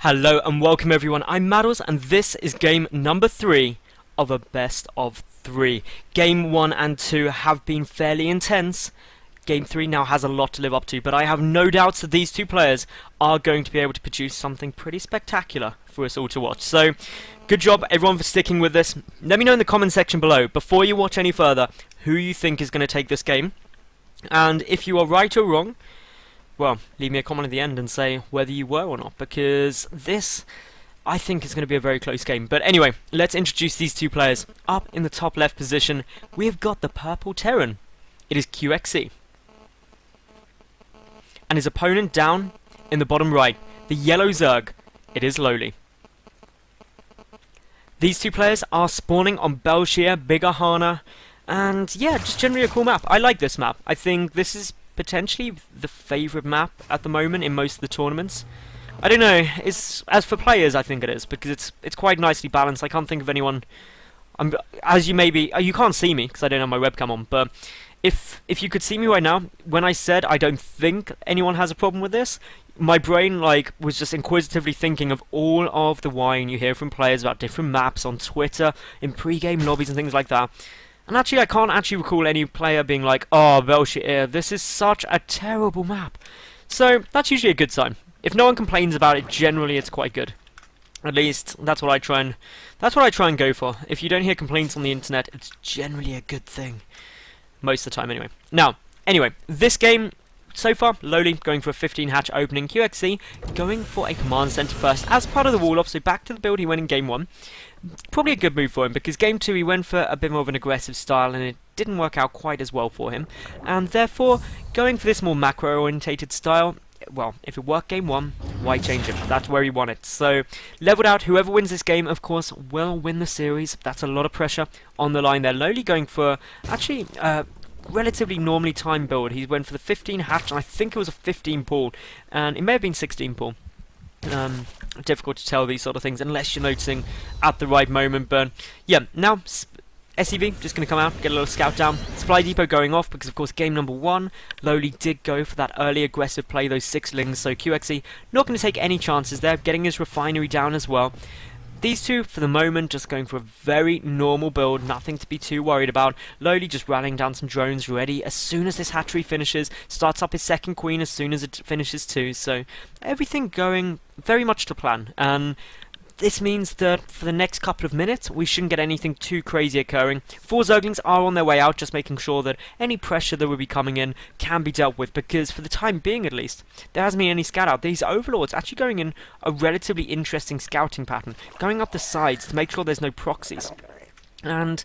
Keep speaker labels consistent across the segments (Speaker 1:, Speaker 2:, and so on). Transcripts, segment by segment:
Speaker 1: Hello and welcome everyone, I'm Madals and this is game number 3 of a best of 3. Game 1 and 2 have been fairly intense. Game 3 now has a lot to live up to, but I have no doubts that these two players are going to be able to produce something pretty spectacular for us all to watch. So, good job everyone for sticking with this. Let me know in the comment section below, before you watch any further, who you think is going to take this game. And if you are right or wrong, well, leave me a comment at the end and say whether you were or not, because this, I think, is going to be a very close game. But anyway, let's introduce these two players. Up in the top left position, we have got the purple Terran. It is QXC. And his opponent down in the bottom right, the yellow Zerg, it is LoWeLy. These two players are spawning on Belshire, Bigahana, and yeah, just generally a cool map. I like this map. I think this is potentially the favourite map at the moment in most of the tournaments. I don't know, as for players I think it is, because it's quite nicely balanced. I can't think of anyone, as you maybe, you can't see me because I don't have my webcam on, but if you could see me right now, when I said I don't think anyone has a problem with this, my brain was just inquisitively thinking of all of the whine you hear from players about different maps on Twitter, in pre-game lobbies and things like that. And actually, I can't actually recall any player being like, "Oh, Belshire, this is such a terrible map." So that's usually a good sign. If no one complains about it, generally it's quite good. At least that's what I try and go for. If you don't hear complaints on the internet, it's generally a good thing. Most of the time, anyway. Now, this game so far, LoWeLy going for a 15 hatch opening, QXC going for a command center first as part of the wall off. So back to the build he went in game 1. Probably a good move for him, because game 2 he went for a bit more of an aggressive style and it didn't work out quite as well for him, and therefore going for this more macro orientated style, well, if it worked game 1, why change it? That's where he won it. So leveled out, whoever wins this game of course will win the series. That's a lot of pressure on the line there. LoWeLy going for actually relatively normally timed build. He went for the 15 hatch and I think it was a 15 pull, and it may have been 16 pull. Difficult to tell these sort of things unless you're noticing at the right moment, but yeah, now SCV just going to come out, get a little scout down. Supply depot going off because of course game number 1 LoWeLy did go for that early aggressive play, those 6lings, so QXC not going to take any chances there, getting his refinery down as well. These two, for the moment, just going for a very normal build, nothing to be too worried about. LoWeLy just rallying down some drones ready as soon as this hatchery finishes, starts up his second queen as soon as it finishes too, so everything going very much to plan. And this means that for the next couple of minutes, we shouldn't get anything too crazy occurring. 4 Zerglings are on their way out, just making sure that any pressure that will be coming in can be dealt with, because for the time being at least, there hasn't been any scout out. These Overlords actually going in a relatively interesting scouting pattern, going up the sides to make sure there's no proxies. And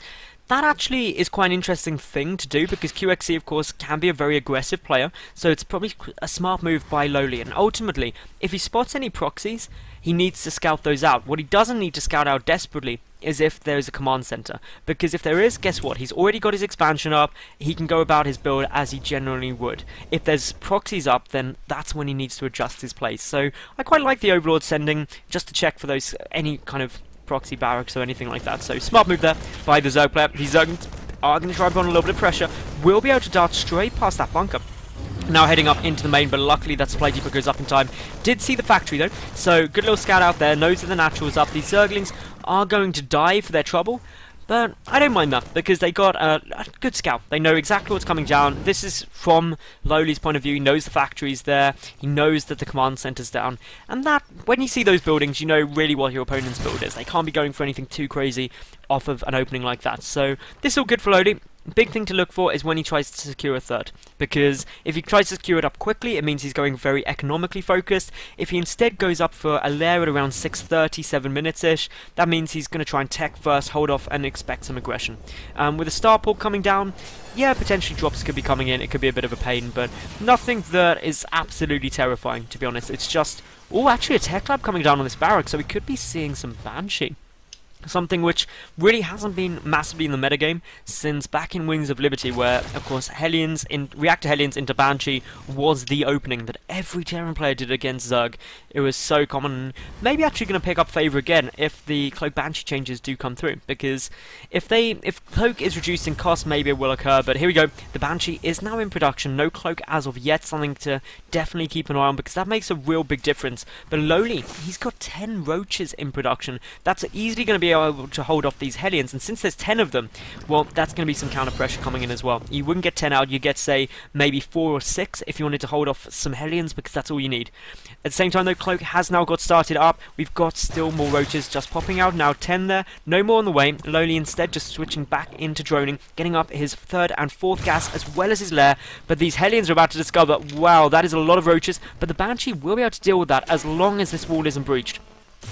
Speaker 1: that actually is quite an interesting thing to do, because QXC of course can be a very aggressive player, so it's probably a smart move by LoWeLy, and ultimately, if he spots any proxies, he needs to scout those out. What he doesn't need to scout out desperately is if there is a command center, because if there is, guess what? He's already got his expansion up, he can go about his build as he generally would. If there's proxies up, then that's when he needs to adjust his place. So I quite like the Overlord sending, just to check for those, any kind of proxy barracks or anything like that. So smart move there by the Zerg player. These Zerglings are going to try and put on a little bit of pressure, will be able to dart straight past that bunker. Now heading up into the main, but luckily that supply depot goes up in time. Did see the factory though, so good little scout out there, knows that the natural's up. These Zerglings are going to die for their trouble, but I don't mind that, because they got a good scout. They know exactly what's coming down. This is from LoWeLy's point of view. He knows the factory's there, he knows that the command center's down, and that, when you see those buildings, you know really what your opponent's build is. They can't be going for anything too crazy off of an opening like that, so this is all good for LoWeLy. Big thing to look for is when he tries to secure a third, because if he tries to secure it up quickly, it means he's going very economically focused. If he instead goes up for a lair at around 6:30, 7 minutes-ish, that means he's going to try and tech first, hold off, and expect some aggression. With a star pull coming down, yeah, potentially drops could be coming in, it could be a bit of a pain, but nothing that is absolutely terrifying, to be honest. It's just, oh, actually a tech lab coming down on this barrack, so we could be seeing some Banshee. Something which really hasn't been massively in the metagame since back in Wings of Liberty, where, of course, Reactor Hellions into Banshee was the opening that every Terran player did against Zerg. It was so common, maybe actually going to pick up favour again if the Cloak Banshee changes do come through, because if Cloak is reduced in cost, maybe it will occur, but here we go, the Banshee is now in production, no Cloak as of yet, something to definitely keep an eye on, because that makes a real big difference. But LoWeLy, he's got 10 Roaches in production, that's easily going to be able to hold off these Hellions, and since there's 10 of them, well, that's going to be some counter pressure coming in as well. You wouldn't get 10 out, you get, say, maybe 4 or 6 if you wanted to hold off some Hellions, because that's all you need. At the same time though, Cloak has now got started up, we've got still more Roaches just popping out, now 10 there, no more on the way. LoWeLy instead just switching back into droning, getting up his 3rd and 4th gas as well as his lair, but these Hellions are about to discover, wow, that is a lot of Roaches, but the Banshee will be able to deal with that as long as this wall isn't breached.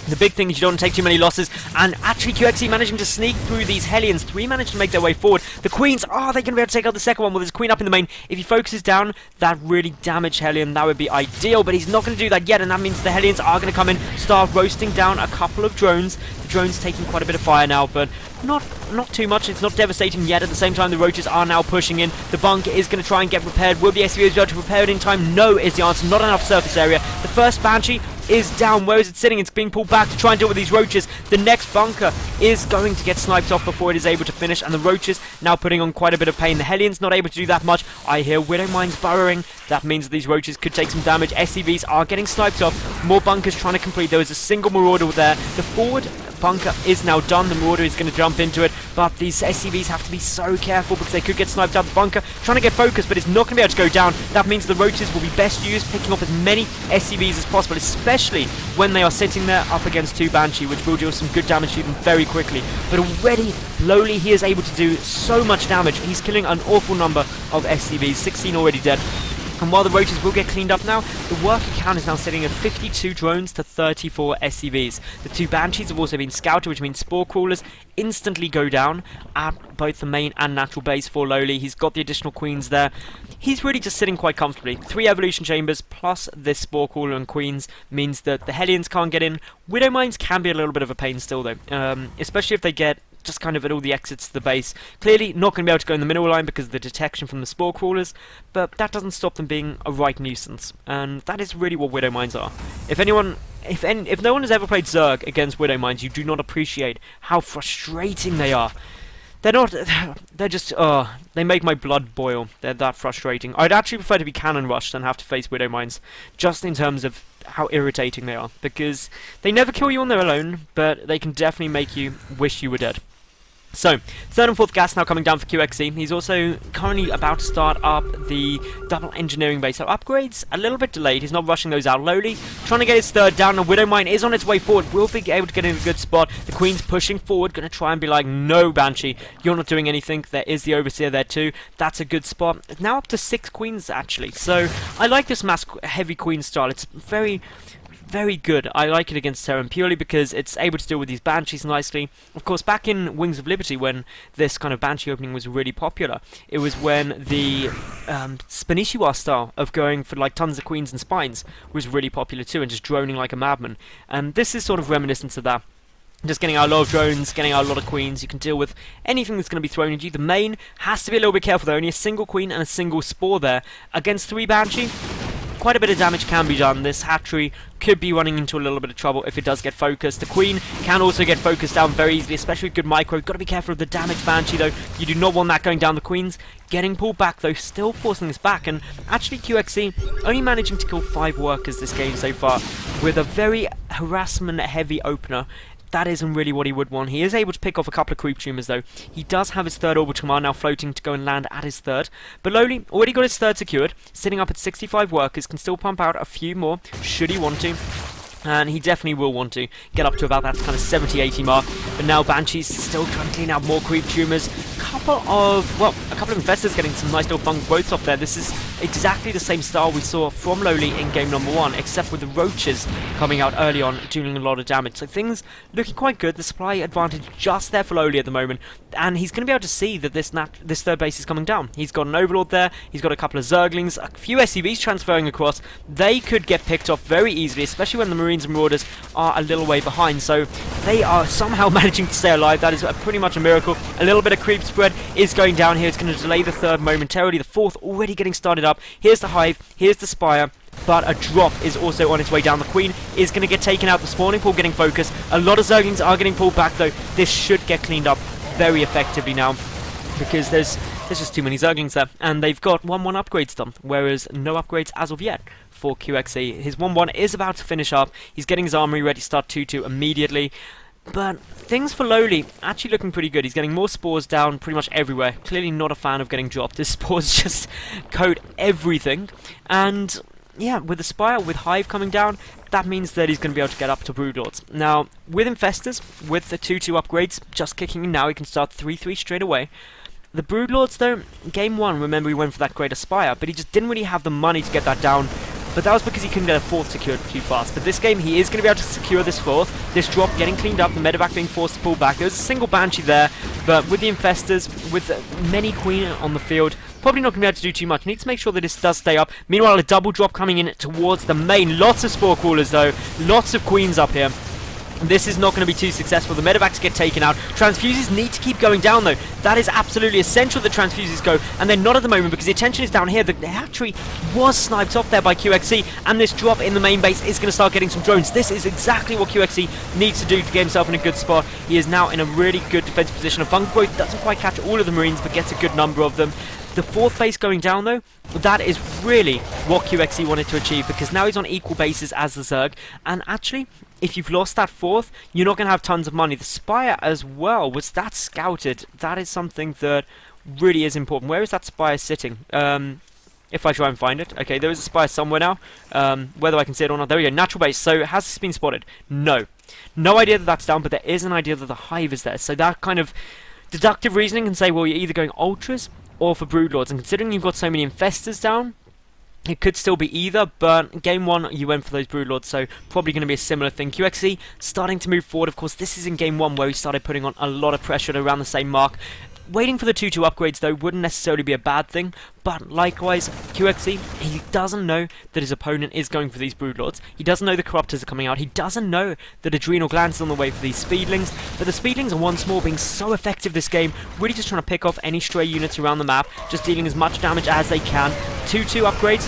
Speaker 1: The big thing is you don't take too many losses, and actually QXE managing to sneak through these Hellions. 3 managed to make their way forward. The Queens, they're going to be able to take out the second one. Well, there's Queen up in the main. If he focuses down that really damaged Hellion, that would be ideal, but he's not going to do that yet, and that means the Hellions are going to come in, start roasting down a couple of drones. The drone's taking quite a bit of fire now, but not too much. It's not devastating yet. At the same time, the Roaches are now pushing in. The bunker is going to try and get repaired. Will the SCVs be able to repair it in time? No is the answer. Not enough surface area. The first Banshee is down. Where is it sitting? It's being pulled back to try and deal with these Roaches. The next bunker is going to get sniped off before it is able to finish, and the Roaches now putting on quite a bit of pain. The Hellions not able to do that much. I hear Widow Mines burrowing. That means that these Roaches could take some damage. SCVs are getting sniped off. More bunkers trying to complete. There is a single Marauder there. The forward bunker is now done. The Marauder is going to jump into it, but these SCVs have to be so careful because they could get sniped out the bunker. Trying to get focused, but it's not going to be able to go down. That means the Roaches will be best used picking off as many SCVs as possible, especially when they are sitting there up against 2 Banshee, which will deal some good damage to them very quickly. But already, LoWeLy, he is able to do so much damage. He's killing an awful number of SCVs, 16 already dead. And while the Roaches will get cleaned up now, the worker count is now sitting at 52 drones to 34 SCVs. The 2 Banshees have also been scouted, which means Spore Crawlers instantly go down at both the main and natural base for LoWeLy. He's got the additional Queens there. He's really just sitting quite comfortably. 3 Evolution Chambers plus this Spore Crawler and Queens means that the Hellions can't get in. Widow Mines can be a little bit of a pain still though, especially if they get just kind of at all the exits to the base. Clearly not going to be able to go in the mineral line because of the detection from the Spore Crawlers, but that doesn't stop them being a right nuisance, and that is really what Widow Mines are. If no one has ever played Zerg against Widow Mines, you do not appreciate how frustrating they are. They're just, they make my blood boil. They're that frustrating. I'd actually prefer to be cannon rushed than have to face Widow Mines, just in terms of how irritating they are, because they never kill you on their own, but they can definitely make you wish you were dead. So, 3rd and 4th gas now coming down for QXE. He's also currently about to start up the double engineering base. So upgrades, a little bit delayed. He's not rushing those out. LoWeLy trying to get his 3rd down. And Widow Mine is on its way forward. Will be able to get in a good spot. The Queen's pushing forward. Going to try and be like, no, Banshee, you're not doing anything. There is the Overseer there too. That's a good spot. Now up to 6 Queens, actually. So, I like this mass heavy Queen style. It's very good. I like it against Terran purely because it's able to deal with these Banshees nicely. Of course, back in Wings of Liberty, when this kind of Banshee opening was really popular, it was when the Spanishiwa style of going for like tons of Queens and Spines was really popular too, and just droning like a madman. And this is sort of reminiscent of that. Just getting out a lot of drones, getting out a lot of Queens. You can deal with anything that's going to be thrown at you. The main has to be a little bit careful though. Only a single Queen and a single Spore there. Against 3 Banshee, quite a bit of damage can be done. This hatchery could be running into a little bit of trouble if it does get focused. The Queen can also get focused down very easily, especially with good micro. Got to be careful of the damaged Banshee though. You do not want that going down. The Queen's getting pulled back though, still forcing this back, and actually QXE only managing to kill 5 workers this game so far with a very harassment heavy opener. That isn't really what he would want. He is able to pick off a couple of creep tumors though. He does have his 3rd orbital command now floating to go and land at his 3rd. But LoWeLy already got his 3rd secured, sitting up at 65 workers, can still pump out a few more should he want to. And he definitely will want to get up to about that kind of 70-80 mark. But now Banshee's still trying to clean out more creep tumors. A couple of infestors getting some nice little funk growths off there. This is exactly the same style we saw from LoWeLy in game number 1, except with the Roaches coming out early on, doing a lot of damage. So things looking quite good. The supply advantage just there for LoWeLy at the moment. And he's going to be able to see that this 3rd base is coming down. He's got an Overlord there. He's got a couple of Zerglings, a few SCVs transferring across. They could get picked off very easily, especially when the Marines Marines and Marauders are a little way behind, so they are somehow managing to stay alive. That is pretty much a miracle. A little bit of creep spread is going down here. It's going to delay the third momentarily. The fourth already getting started up. Here's the Hive, here's the Spire, but a drop is also on its way down. The Queen is going to get taken out. The spawning pool getting focused. A lot of Zerglings are getting pulled back, though. This should get cleaned up very effectively now, because there's just too many Zerglings there, and they've got 1-1 upgrades done, whereas no upgrades as of yet for QXE. His 1-1 is about to finish up. He's getting his armory ready to start 2-2 immediately, but things for LoWeLy actually looking pretty good. He's getting more spores down pretty much everywhere. Clearly not a fan of getting dropped. His spores just coat everything, and yeah, with the Spire, with Hive coming down, that means that he's going to be able to get up to Broodlords. Now, with Infestors, with the 2-2 upgrades just kicking in now, he can start 3-3 straight away. The Broodlords, though, game 1, remember he went for that Greater Spire, but he just didn't really have the money to get that down. But that was because he couldn't get a 4th secured too fast. But this game, he is going to be able to secure this 4th. This drop getting cleaned up, the medevac being forced to pull back. There's a single Banshee there, but with the Infestors, with many Queen on the field, probably not going to be able to do too much. Needs to make sure that this does stay up. Meanwhile, a double drop coming in towards the main. Lots of Spore Crawlers, though. Lots of Queens up here. This is not going to be too successful. The medevacs get taken out. Transfuses need to keep going down, though. That is absolutely essential that transfuses go, and they're not at the moment because the attention is down here. The hatchery was sniped off there by QXE, and this drop in the main base is going to start getting some drones. This is exactly what QXE needs to do to get himself in a good spot. He is now in a really good defensive position. A fungal growth doesn't quite catch all of the Marines, but gets a good number of them. The 4th base going down, though, that is really what QXE wanted to achieve, because now he's on equal bases as the Zerg, and actually, if you've lost that 4th, you're not going to have tons of money. The Spire as well, was that scouted? That is something that really is important. Where is that Spire sitting? If I try and find it. Okay, there is a Spire somewhere now. Whether I can see it or not. There we go, natural base. So, has this been spotted? No. No idea that that's down, but there is an idea that the Hive is there. So that kind of deductive reasoning can say, well, you're either going Ultras or for Broodlords, and considering you've got so many Infestors down, it could still be either, but game 1 you went for those Broodlords, so probably going to be a similar thing. QXE starting to move forward. Of course, this is in game 1 where he started putting on a lot of pressure at around the same mark. Waiting for the 2-2 upgrades, though, wouldn't necessarily be a bad thing, but likewise, QXE, he doesn't know that his opponent is going for these Broodlords. He doesn't know the Corruptors are coming out. He doesn't know that Adrenal Glands is on the way for these Speedlings, but the Speedlings are once more being so effective this game, really just trying to pick off any stray units around the map, just dealing as much damage as they can. 2-2 upgrades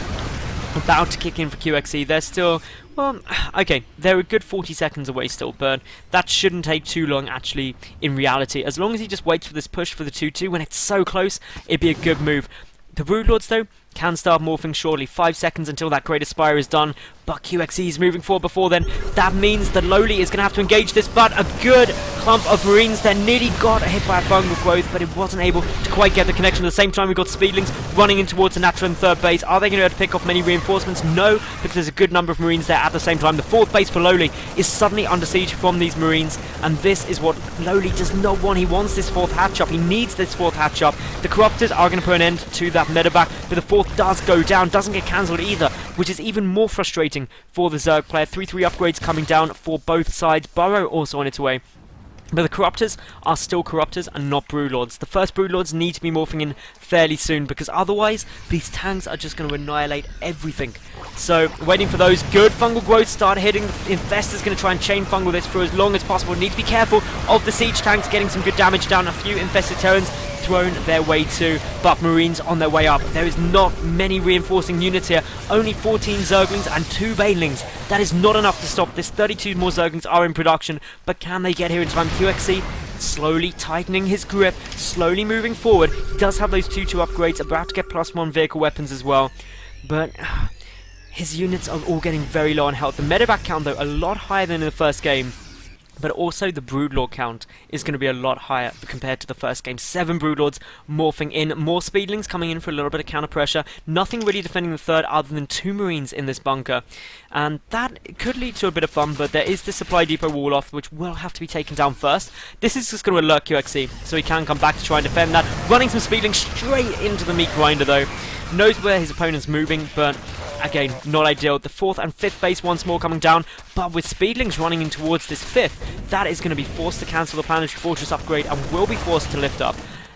Speaker 1: about to kick in for QXE. They're still, well, okay, they're a good 40 seconds away still, but that shouldn't take too long actually in reality. As long as he just waits for this push for the 2-2, when it's so close, it'd be a good move. The Broodlords, though, can start morphing shortly. 5 seconds until that Greater Spire is done, but QXE is moving forward before then. That means that LoWeLy is going to have to engage this, but a good clump of Marines there nearly got hit by a fungal growth, but it wasn't able to quite get the connection. At the same time, we've got Speedlings running in towards the natural and 3rd base. Are they going to be able to pick off many reinforcements? No, because there's a good number of Marines there at the same time. The 4th base for LoWeLy is suddenly under siege from these Marines, and this is what LoWeLy does not want. He wants this 4th hatch-up. He needs this 4th hatch-up. The Corruptors are going to put an end to that medevac, but the 4th does go down, doesn't get cancelled either, which is even more frustrating for the Zerg player. 3-3 upgrades coming down for both sides. Burrow also on its way. But the Corruptors are still Corruptors and not Broodlords. The first Broodlords need to be morphing in fairly soon, because otherwise these tanks are just going to annihilate everything. So, waiting for those. Good fungal growth start hitting. The Infestor's going to try and chain fungal this for as long as possible. Need to be careful of the siege tanks getting some good damage down. A few infested Terrans thrown their way too, but Marines on their way up. There is not many reinforcing units here. Only 14 Zerglings and 2 Banelings. That is not enough to stop this. 32 more Zerglings are in production, but can they get here in time? QXE slowly tightening his grip, slowly moving forward. He does have those 2-2 upgrades, about to get +1 vehicle weapons as well, but his units are all getting very low on health. The medevac count, though, a lot higher than in the first game. But also the Broodlord count is going to be a lot higher compared to the first game. 7 Broodlords morphing in. More Speedlings coming in for a little bit of counter pressure. Nothing really defending the 3rd other than 2 Marines in this bunker. And that could lead to a bit of fun, but there is the supply depot wall off, which will have to be taken down first. This is just going to alert QXE, so he can come back to try and defend that. Running some Speedlings straight into the meat grinder, though. Knows where his opponent's moving, but again, not ideal. The 4th and 5th base once more coming down, but with Speedlings running in towards this 5th, that is going to be forced to cancel the Planetary Fortress upgrade and will be forced to lift up.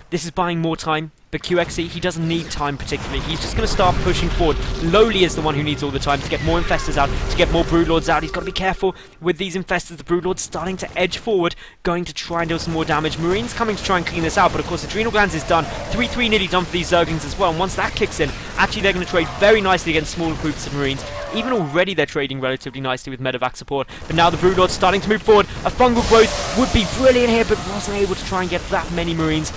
Speaker 1: This is buying more time, but QXE, he doesn't need time particularly. He's just going to start pushing forward. LoWeLy is the one who needs all the time to get more Infestors out, to get more Broodlords out. He's got to be careful with these Infestors. The Broodlords starting to edge forward, going to try and deal some more damage. Marine's coming to try and clean this out, but of course Adrenal Glands is done. 3-3 nearly done for these Zerglings as well, and once that kicks in, actually they're going to trade very nicely against smaller groups of Marines. Even already they're trading relatively nicely with Medevac support, but now the Broodlord's starting to move forward. A Fungal Growth would be brilliant here, but wasn't able to try and get that many Marines.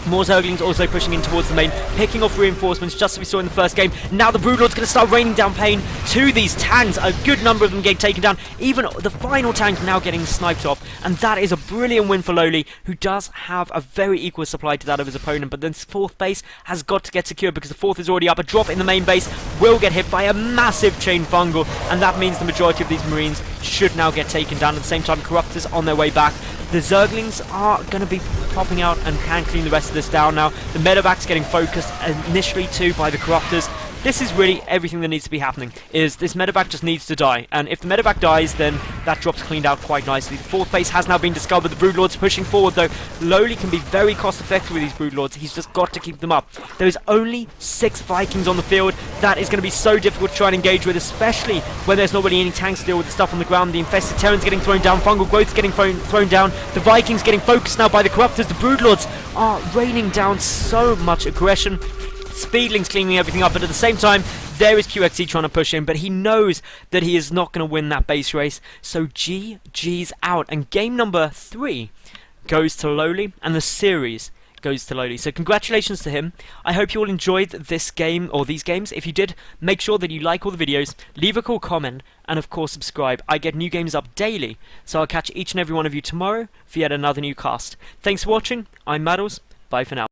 Speaker 1: More Zerglings also pushing in towards the main, picking off reinforcements just as we saw in the first game. Now the Broodlord's going to start raining down pain to these tanks. A good number of them getting taken down. Even the final tank now getting sniped off. And that is a brilliant win for LoWeLy, who does have a very equal supply to that of his opponent. But this fourth base has got to get secured because the fourth is already up. A drop in the main base will get hit by a massive chain fungal. And that means the majority of these Marines should now get taken down. At the same time, Corruptors on their way back. The Zerglings are going to be popping out and can clean the rest of this down now. The Medevac's getting focused initially too by the Corruptors. This is really everything that needs to be happening, is this Medevac just needs to die, and if the Medevac dies, then that drops cleaned out quite nicely. The fourth base has now been discovered. The Broodlords pushing forward though. LoWeLy can be very cost effective with these Broodlords. He's just got to keep them up. There's only 6 Vikings on the field. That is going to be so difficult to try and engage with, especially when there's not really any tanks to deal with the stuff on the ground. The Infested Terrans getting thrown down, Fungal Growth's getting thrown down, the Vikings getting focused now by the Corruptors. The Broodlords are raining down so much aggression. Speedling's cleaning everything up, but at the same time, there is QXE trying to push in, but he knows that he is not going to win that base race, so GG's out, and game number 3 goes to LoWeLy, and the series goes to LoWeLy. So congratulations to him. I hope you all enjoyed this game, or these games. If you did, make sure that you like all the videos, leave a cool comment, and of course subscribe. I get new games up daily, so I'll catch each and every one of you tomorrow for yet another new cast. Thanks for watching. I'm Madals. Bye for now.